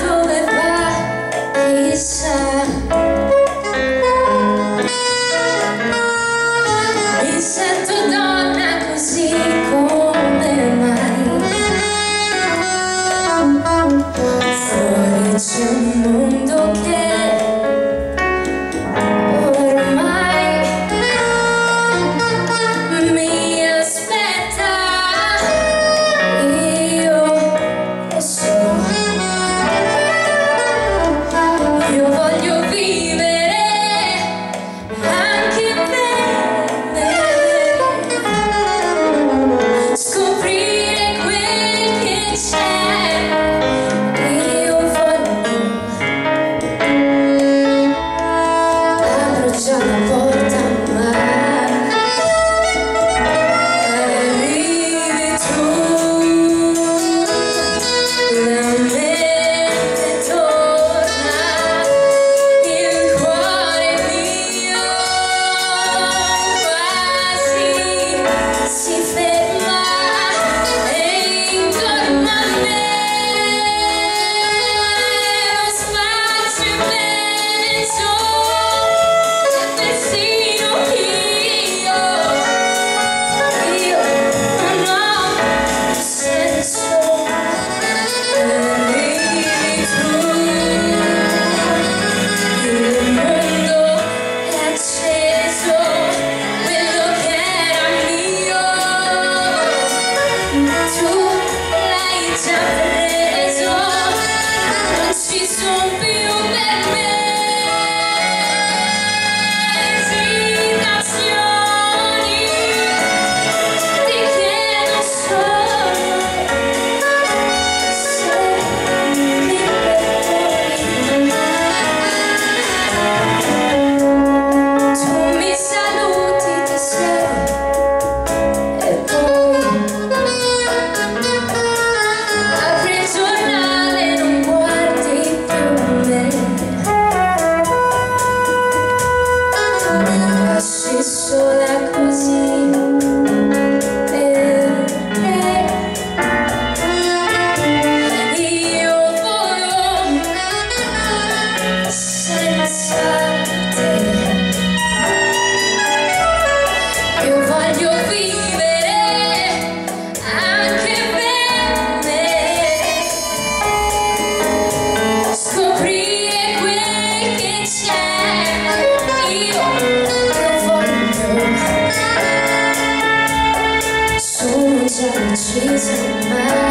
dove va, chissà. Mi sento donna così come mai. Fuori c'è un mondo che ormai mi aspetta. Io lo so. Io voglio vivere anche per me, scoprire quel che c'è. Io voglio, apro già la porta ma arrivi tu, la mente torna, il cuore mio quasi si ferma e intorno a me lo spazio è immenso e persino io non ho senso. Arrivi tu, il mondo è acceso, quello che era mio tu l'hai già preso, non ci sono più per me esitazioni, ti chiedo solo se mi perdoni. Tu mi saluti tesoro e poi apri il giornale e non guardi più me, mi lasci sola così perché io volo senza te. Io voglio vivere anche per me, scoprire quel che c'è. Io voglio, sono già decisa ormai.